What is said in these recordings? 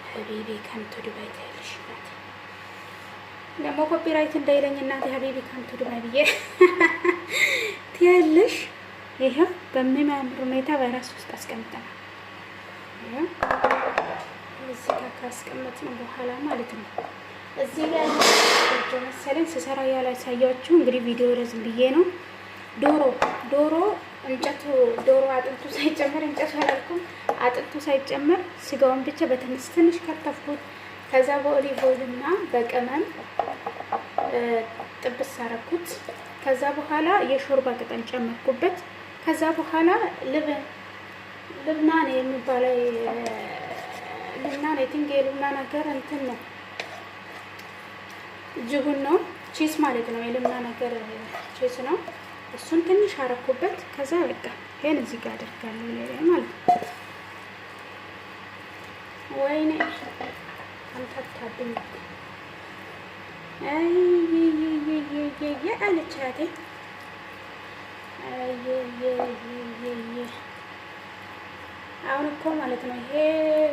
ሀቢቢ ከምቱ ዱባይ ታይልሽ ናት። ደግሞ ኮፒራይት እንዳይለኝ እናቴ ሀቢቢ ከምቱ ዱባይ ብዬ ትያለሽ። ይሄው በሚያምር ሁኔታ በራስ ውስጥ አስቀምጠናል። እዚህ ጋር ካስቀመጥን በኋላ ማለት ነው እዚህ ጋር ያለው መሰለኝ ስሰራ ያላሳያችሁ እንግዲህ ቪዲዮ ረዝም ብዬ ነው። ዶሮ እንጨቱ ዶሮ አጥንቱ ሳይጨመር እንጨቱ አላልኩም፣ አጥንቱ ሳይጨመር ስጋውን ብቻ በትንሽ ከተፍኩት። ከዛ በኦሊቭ ኦይልና በቅመም ጥብስ አረኩት። ከዛ በኋላ የሾርባ ቅጠል ጨመርኩበት። ከዛ በኋላ ልብናን የሚባለው ልብናን የትንጌ ልብናን ነገር እንትን ነው ጅሁን ነው ቺስ ማለት ነው። የልብና ነገር ቺስ ነው። እሱን ትንሽ አረኩበት። ከዛ በቃ ይሄን እዚህ ጋር አደርጋለሁ ማለት ነው። ወይኔ አንታታብኝ አለቻቴ አሁን እኮ ማለት ነው ይሄ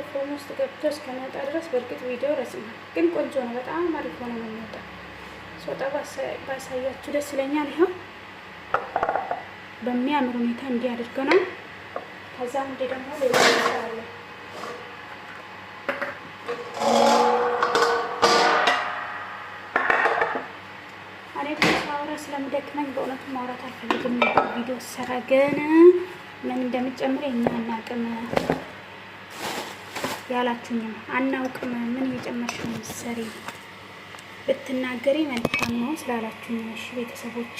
ፎም ውስጥ ገብቶ እስከመጣ ድረስ በእርግጥ ቪዲዮ ረዝማል፣ ግን ቆንጆ ነው። በጣም አሪፍ ሆኖ ነው የሚወጣው። ሶጣ ባሳያችሁ ደስ ይለኛል። ይሄው በሚያምር ሁኔታ እንዲህ አድርገናል። ከዛም እንደ ደግሞ ሌላ አለ ስለምደክመኝ በእውነቱ ማውራት አልፈልግም ነበር። ቪዲዮ ሰራ ግን ምን እንደምጨምር እኛ አናውቅም ያላችሁኝ ነው። አናውቅም ምን እየጨመርሽ ነው መሰሪ ብትናገሪ መልካም ነው ስላላችሁኝ ነው። እሺ ቤተሰቦች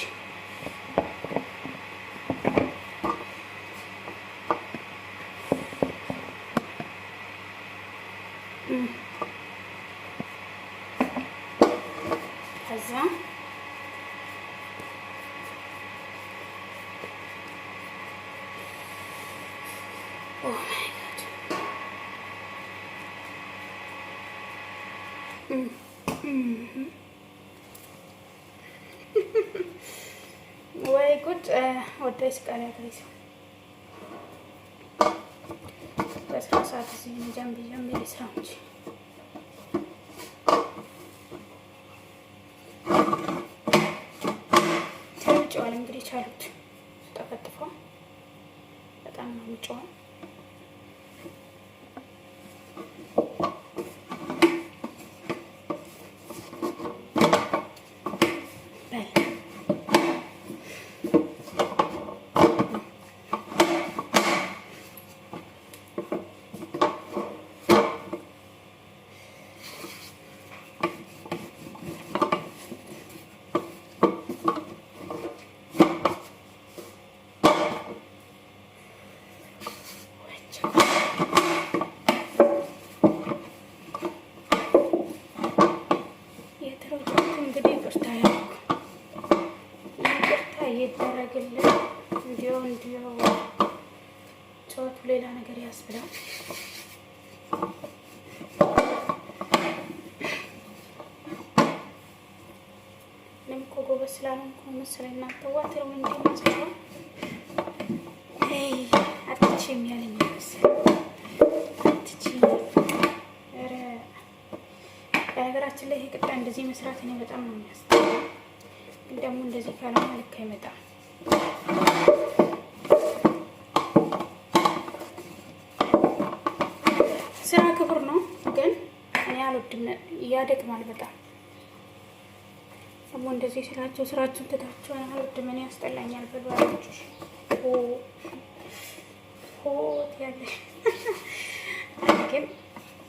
ከዛ ወይ ጉድ ወዳይ ስቃላ ጋይስ በስራ ሰዓት እዚህ ጀምቢ ልስራው እንጂ ተልጨዋል። እንግዲህ ቻሉት ተጠፈጥፈው በጣም ነው የሚጨዋው። ይደረግልን እንዲያው ጨዋቱ ሌላ ነገር ያስብላል። እኔም እኮ ጎበዝ ስላልሆንኩ መሰለኝ እናንተ ዋትር ወይ እንደምትሰራ አትችይም ያለኝ መሰለኝ። አትችይም። ኧረ በነገራችን ላይ ይሄ ቅጣ እንደዚህ መስራት እኔ በጣም ነው የሚያስጠላው። ግን ደግሞ እንደዚህ ካልሆነ ልክ አይመጣም። ስራ ክብር ነው፣ ግን እኔ አልወድም። ያደክማል በጣም። ደግሞ እንደዚህ ስላቸው ስራችሁን ትታችሁ አልወድም። እኔ ያስጠላኛል። በሏችሁ ያለሽ ግን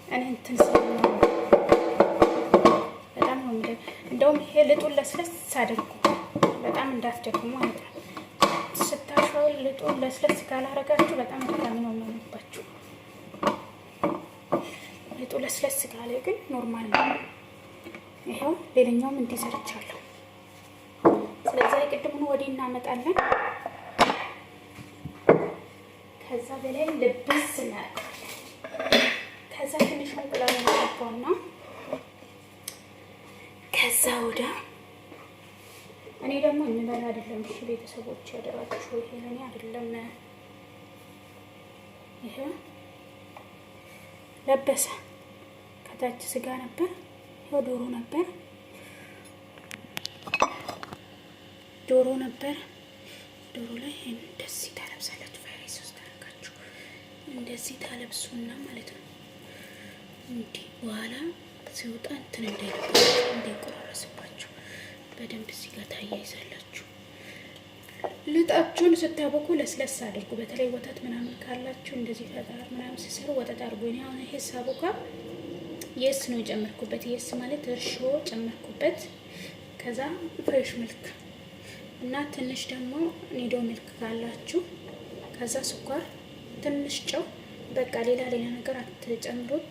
እኔ እንትን ነው በጣም ነው እንደ እንደውም ይሄ ልጡን ለስለስ አድርጉ፣ በጣም እንዳትደክሙ ማለት ነው። ስታሸው ልጡን ለስለስ ካላረጋችሁ በጣም ድካም ነው የሚሆንባችሁ። ልጡ ለስለስ ካለ ግን ኖርማል ነው። ይሄው ሌላኛውም እንዲሰርቻለሁ። ስለዚህ ቅድሙን ወዲህ እናመጣለን። ከዛ በላይ ልብስ እናደርጋለን። ከዛ ትንሽ እንቁላል እናደርገውና ከዛ ወደ እኔ ደግሞ እንበላ አይደለም። እሺ ቤተሰቦች ያደራችሁ ይሄ ለኔ አይደለም። ይሄ ለበሰ። ከታች ስጋ ነበር፣ ያው ዶሮ ነበር። ዶሮ ላይ እንደዚህ ታለብሳላችሁ። ፋይሬስ ውስጥ አድርጋችሁ እንደዚህ ታለብሱና ማለት ነው። እንዲህ በኋላ ሲወጣ እንትን እንዳይቆራረስባችሁ በደንብ እዚህ ጋር ታያይዛላችሁ። ልጣችሁን ስታበቁ ለስለስ አድርጉ። በተለይ ወተት ምናምን ካላችሁ እንደዚህ ፈጣር ምናምን ሲሰሩ ወተት አድርጉ። እኔ አሁን ይሄ ሳቦካ የስ ነው የጨመርኩበት። የስ ማለት እርሾ ጨመርኩበት። ከዛ ፍሬሽ ሚልክ እና ትንሽ ደግሞ ኒዶ ሚልክ ካላችሁ፣ ከዛ ስኳር፣ ትንሽ ጨው፣ በቃ ሌላ ነገር አትጨምሩት።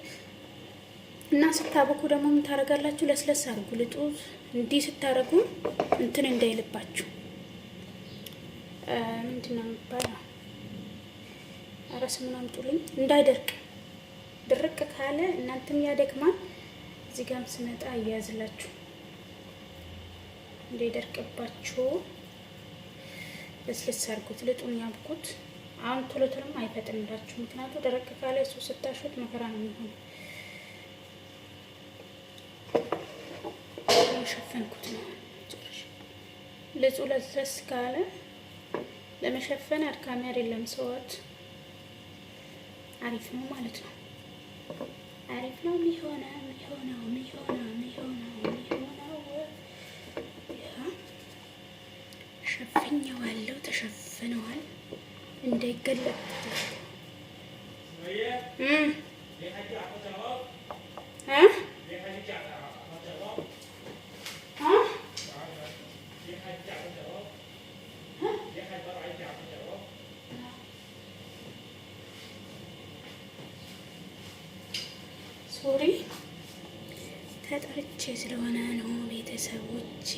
እና ስታበኩ ደግሞ ምን ታረጋላችሁ? ለስለስ አድርጉ። ልጡ እንዲህ ስታረጉ እንትን እንዳይልባችሁ ምንድነው የሚባለው? ኧረ ስሙን አምጡልኝ። እንዳይደርቅ። ድርቅ ካለ እናንተም ያደክማል። እዚህ ጋርም ስመጣ እያያዝላችሁ እንዳይደርቅባችሁ ለስለስ አድርጉት። ልጡን ያብኩት። አሁን ቶሎ አይፈጥንላችሁ። ምክንያቱም ደረቅ ካለ እሱ ስታሹት መከራ ነው የሚሆነው። ሸፈንኩት ነው ልጡ ለስለስ ካለ ለመሸፈን አድካሚ አይደለም። ሰዋት አሪፍ ነው ማለት ነው። አሪፍ ነው የሚሆነው። ሸፍኜዋለሁ። ተሸፍነዋል እንዳይገለጥ ሶሪ ተጠርቼ ስለሆነ ነው ቤተሰቦቼ።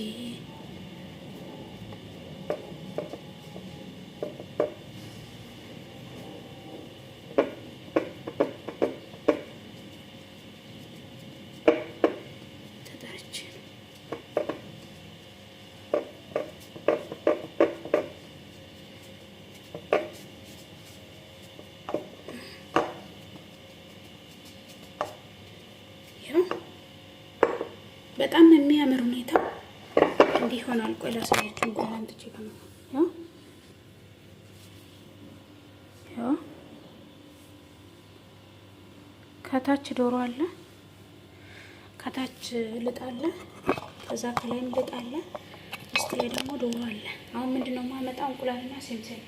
በጣም የሚያምር ሁኔታ እንዲህ ሆኗል። ቆይ ላሳያችሁ። እንኳን አንጥቼ ያው ከታች ዶሮ አለ፣ ከታች ልጥ አለ፣ ከዛ ከላይም ልጥ አለ፣ ውስጥ ላይ ደግሞ ዶሮ አለ። አሁን ምንድነው የማመጣው? እንቁላልና ሴምሴም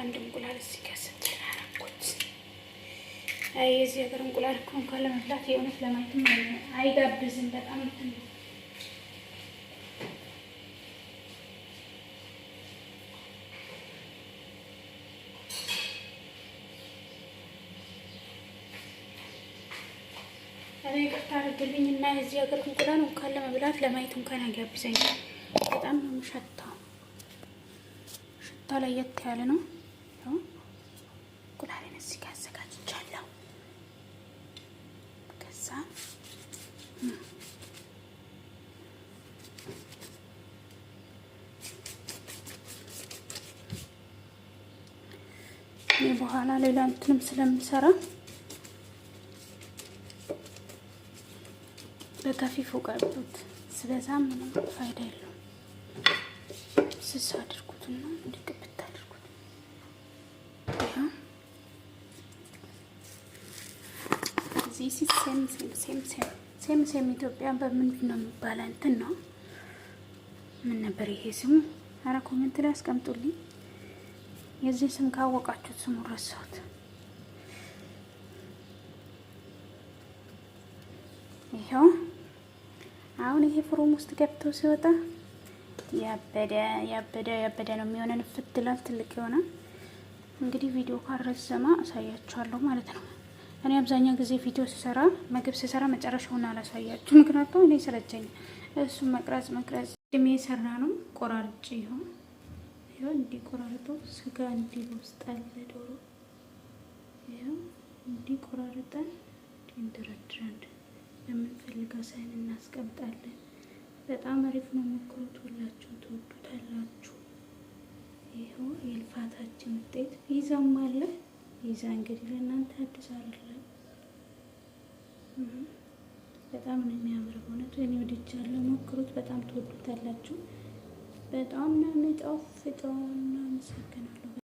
አንድ እንቁላል እዚህ ጋር ሰጥተናልኩት። የዚህ ሀገር እንቁላል እኮ እንኳን ለመብላት የእውነት ለማየትም አይጋብዝም። በጣም እንትን እኔ ይቅርታ አድርግልኝና የዚህ ሀገር እንቁላል እንኳን ለመብላት ለማየት እንኳን አይጋብዘኝም። በጣም ነው የሚሸታው። ሽታ ለየት ያለ ነው። እንቁላሌን እዚህ ጋር አዘጋጅቻለሁ። ከዛ እኔ በኋላ ሌላ እንትንም ስለምሰራ በከፊፉ ቀርቡት። ስለዛ ምንም ፋይዳ የለውም። ስስ አድርጉትና እንዲቅብት አድርጉት። እዚህ ሴም ኢትዮጵያ በምንድን ነው የሚባለው? እንትን ነው ምን ነበር ይሄ ስሙ? ኧረ ኮሜንት ላይ አስቀምጡልኝ። የዚህ ስም ካወቃችሁት ስሙ ረሳሁት። ይሄው አሁን ይሄ ፍሩም ውስጥ ገብቶ ሲወጣ ያበደ ነው የሚሆነን። ፍትላል ትልቅ ይሆናል። እንግዲህ ቪዲዮ ካረዘመ አሳያችኋለሁ ማለት ነው። እኔ አብዛኛው ጊዜ ቪዲዮ ስሰራ ምግብ ስሰራ መጨረሻውን አላሳያችሁ፣ ምክንያቱም እኔ ስለቸኝ እሱን መቅረጽ ድሜ የሰራ ነው። ቆራርጬ ይሁን እንዲህ ቆራርጦ ስጋ እንዲህ ውስጥ አለ ዶሮ ይሄው እንዲህ ቆራርጠን እንደረድረን በምንፈልገው ሳይን እናስቀምጣለን። በጣም አሪፍ ነው። ሞክሩት፣ ሁላችሁ ትወዱታላችሁ። ይሄው የልፋታችን ውጤት ፒዛም አለ። ፒዛ እንግዲህ ለእናንተ አዲስ አይደለም፣ በጣም ነው የሚያምረው። እውነት እኔ ወድጃለሁ። ሞክሩት፣ በጣም ትወዱታላችሁ። በጣም ነው የሚጣፍጠው። እናመሰግናለሁ።